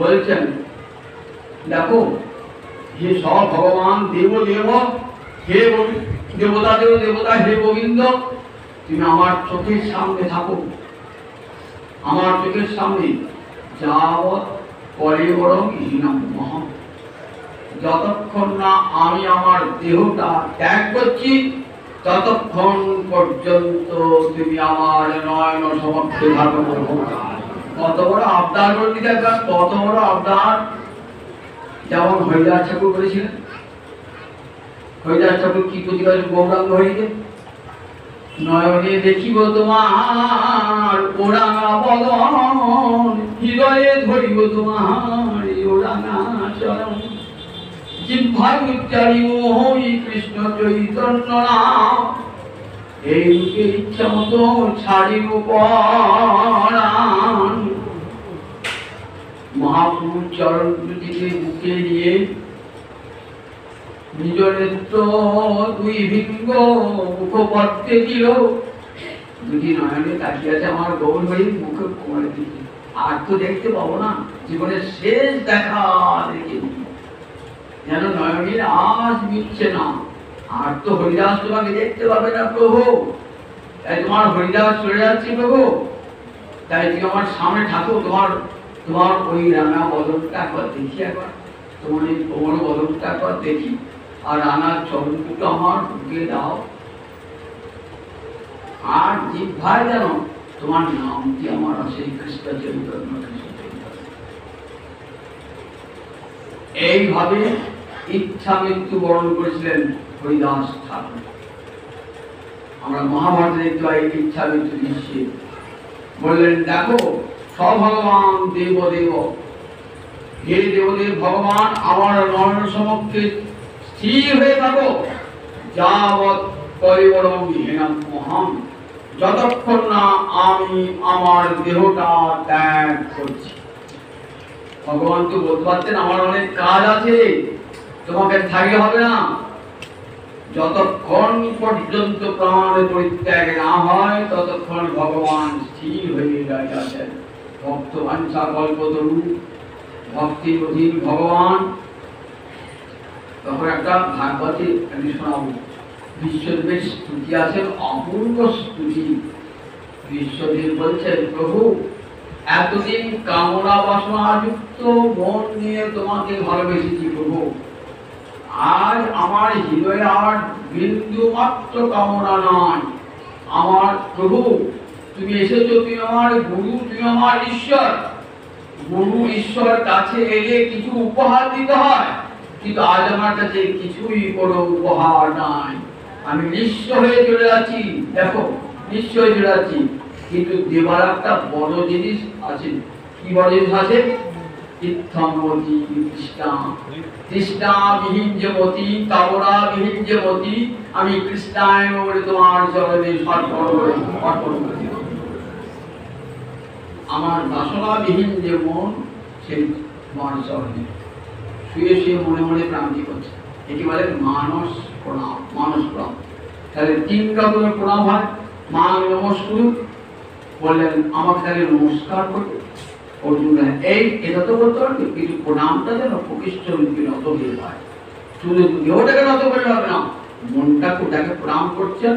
বলছেন দেখো হে সব ভগবান দেব দেব, হে দেবতা দেব দেবতা, হে গোবিন্দ, তুমি আমার চোখের সামনে থাকো, আমার চোখের সামনে। যাবৎ কলেবরং হীনম মহৎ, যতক্ষণ না আমি আমার দেহটা ত্যাগ করছি, ততক্ষণ পর্যন্ত তুমি আমার নয়ন সমক্ষে থাকো। কত বড় আবদার করতে দেখবেন, কত বড় আবদার। যেমন হরিদাস ঠাকুর করেছিলেন। হরিদাস ঠাকুর কি প্রতিকার গৌরাঙ্গ হইতে, নয়নে দেখিব তোমার ওরাঙা বদন, হৃদয়ে ধরিব তোমার ওরাঙা চরণ, জিহ্বায় উচ্চারিব হই কৃষ্ণ চৈতন্য নাম, এই রূপে ইচ্ছা মতো ছাড়িব পরাণ। মহাপ্রভুর চরণ দুটিকে বুকে নিয়ে নিজ নেত্র দুই ভিঙ্গ মুখপত্রে দিল, দুটি নয়নে তাকিয়ে আছে আমার গৌর হয়ে মুখে কোমরে দিকে। আর তো দেখতে পাবো না, জীবনের শেষ দেখা দেখে যেন নয়নের আজ মিটছে না। আর তো হরিদাস তোমাকে দেখতে পাবে না প্রভু, তাই তোমার হরিদাস চলে যাচ্ছে প্রভু, তাই তুমি আমার সামনে থাকো। তোমার ওই রাঙা বদনটা একবার দেখি, একবার তোমার এই কোমল বদনটা একবার দেখি, আর রাঙার চরণ দুটো আমার বুকে দাও। আর জিহ্বায় যেন তোমার নামটি আমার আসে, কৃষ্ণ চৈতন্য কৃষ্ণ চৈতন্য। এইভাবে ইচ্ছা মৃত্যু বরণ করেছিলেন হরিদাস ঠাকুর। আমরা মহাভারতে দেখতে পাই ইচ্ছা মৃত্যু দৃশ্যে বললেন, দেখো সভগবান দেব দেব, হে দেবদেব ভগবান, আমার নয়ন সমক্ষে স্থির হয়ে থাকো, যাবৎ কলেবরং হীনম মহৎ, যতক্ষণ না আমি আমার দেহটা ত্যাগ করছি। ভগবান তো বলতে পারতেন আমার অনেক কাজ আছে, তোমাকে থাকলে হবে না। যতক্ষণ পর্যন্ত প্রাণ পরিত্যাগ না হয়, ততক্ষণ ভগবান স্থির হয়ে আছেন। ভক্ত বাঞ্ছা কল্পতরু, ভক্তির অধীন ভগবান। তখন একটা ভাগবতে আমি শোনাবো, বিশ্বদেবের স্তুতি আছেন, অপূর্ব স্তুতি। বিশ্বদেব বলছেন, প্রভু এতদিন কামনা বাসনা যুক্ত মন নিয়ে তোমাকে ভালোবেসেছি প্রভু, আজ আমার হৃদয়ে আর বিন্দু মাত্র কামনা নয়। আমার প্রভু তুমি এসেছো, তুমি আমার গুরু, তুমি আমার ঈশ্বর। গুরু ঈশ্বর কাছে এলে কিছু উপহার দিতে হয়, কিন্তু আজ আমার কাছে কিছুই কোনো উপহার নাই। আমি নিঃস্ব হয়ে চলে যাচ্ছি, দেখো নিঃস্ব হয়ে চলে যাচ্ছি, কিন্তু দেবার একটা বড় জিনিস আছে। কি বড় জিনিস আছে? তীর্থমতি কৃষ্ণা, তৃষ্ণাবিহীন যে মতি, কামনাবিহীন যে মতি, আমি কৃষ্ণায় বলে তোমার চরণে অর্পণ করি। আমার বাসনাবিহীন যে মন, সেই তোমার চরণে শুয়ে শুয়ে মনে মনে প্রান্তি করছে। এটি বলে মানস প্রণাম, মানস প্রণাম। তাহলে 3 রকমের প্রণাম হয়। মা নমস্কুরু বললেন, আমাকে তাহলে নমস্কার করবে। অর্জুন এই এটা তো বলতে পারবে, কিন্তু প্রণামটা যেন প্রকৃষ্ট রূপে নত হয়ে যায়। শুধু দেহটাকে নত করলে হবে না, মনটাকে যাকে প্রণাম করছেন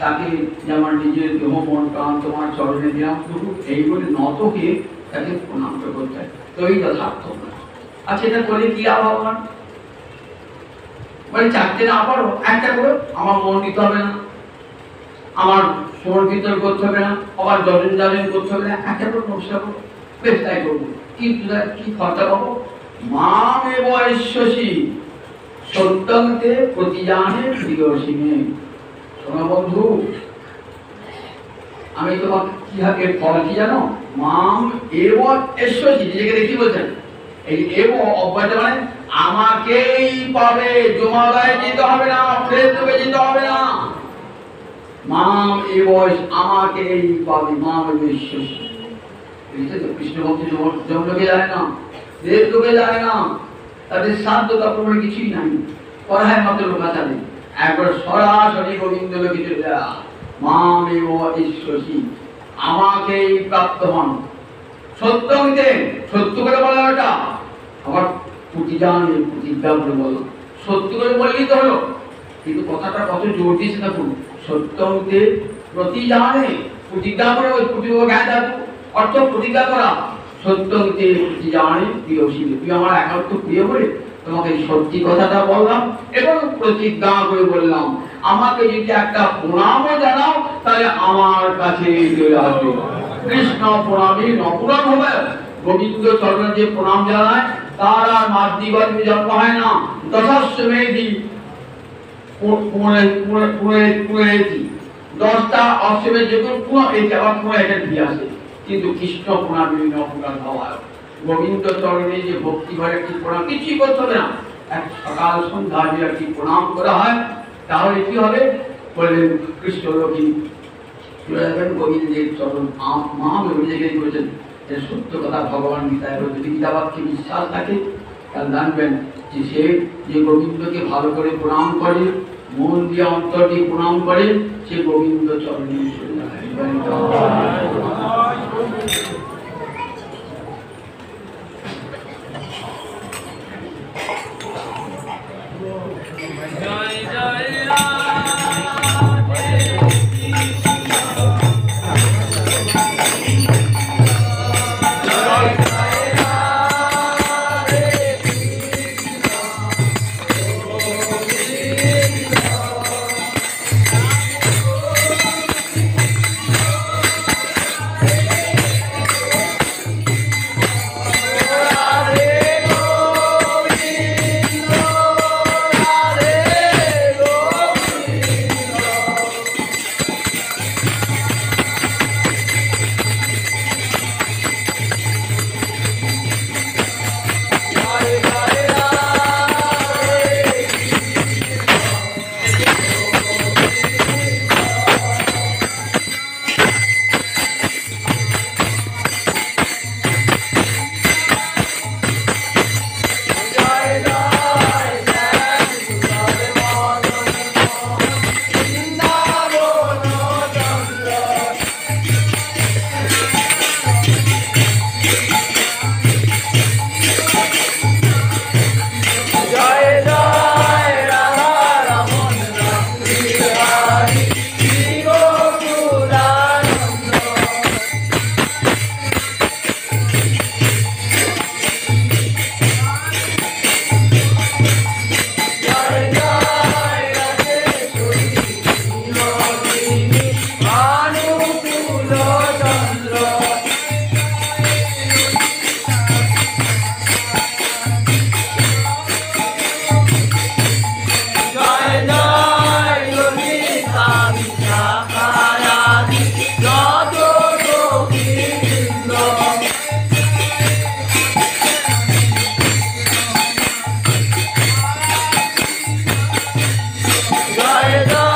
তাকে যেমন নিজের দেহ মন প্রাণ তোমার চরণে দিলাম প্রভু এই বলে নত হয়ে তাকে প্রণামটা করতে হয়, তো এই যথার্থ। আচ্ছা এটা করে কি আবার বলে চারটে না, আবার একটা করে আমার মন দিতে হবে না, আমার সমর কীর্তন করতে হবে না, আবার যজন যাজন করতে হবে না, একটা করে নমস্কার করবো, বেশ তাই করবো। কিন্তু কি খরচা পাবো? মামে বয়স্যসি সত্যন্তে প্রতিজানে প্রিয়সীমে। শোনো বন্ধু, আমি তোমাকে কি হাতে ফল কি জানো? মাম এব এশ্বসি, নিজেকে দেখি বলছেন। এই এব অব্যয়টা মানে আমাকেই পাবে, জমাদায় যেতে হবে না, ফের তোকে যেতে হবে না। মাম এব আমাকেই পাবে, মাম এব এশ্বসি। কৃষ্ণ ভক্তি জমলোকে যায় না, দেব লোকে যায় না, তাদের সাধ্য তারপরে কিছুই নাই, পড়ায় মাত্র লোকাচারে একবার সরাসরি গোবিন্দ লোকে চলে যায়। মাম এব এশ্বসি, আমাকেই প্রাপ্ত হন। সত্য হইতে সত্য করে বলা, ওটা আবার প্রতিজানে প্রতিজ্ঞা করে বলো। সত্য করে বললেই তো হলো, কিন্তু কথাটা কত জোর দিয়েছে দেখুন। সত্য হইতে প্রতিজানে প্রতিজ্ঞা করে, ওই প্রতিজ্ঞা জ্ঞান থাকবো অর্থ প্রতিজ্ঞা করা। সত্য হইতে প্রতিজানে প্রিয়সী, তুই আমার একান্ত প্রিয় বলে তোমাকে সত্যি কথাটা বললাম এবং প্রতিজ্ঞা করে বললাম আমাকে যদি একটা প্রণামও জানাও তাহলে আমার কাছে চলে আসবে। কৃষ্ণ প্রণামী নপুরাণ হবে। গোবিন্দ চরণে যে প্রণাম জানায় তার আর মাতৃগর্ভে জন্ম হয় না। দশাশ্বমেধি 10টা অশ্বমেধ যেগুলো পুরো এই আবার পুরো এটা দিয়ে আসে, কিন্তু কৃষ্ণ প্রণামী নপুরাণ হওয়ায় গোবিন্দ চরণে যে ভক্তি ঘরে কি প্রণাম কিছুই করতে হবে না, এক সকাল সন্ধ্যা যে কি প্রণাম করা হয় তাহলে কি হবে বললেন কৃষ্ণ লোকী গোবিন্দের চরণ মহামেরুজেকে বলেছেন যে সত্য কথা ভগবান গীতায় বলছে। গীতা বাক্যে বিশ্বাস থাকে তাহলে জানবেন যে সে যে গোবিন্দকে ভালো করে প্রণাম করে, মন দিয়ে অন্তর দিয়ে প্রণাম করে, সে গোবিন্দ চরণে চলে যায়। Jai Jai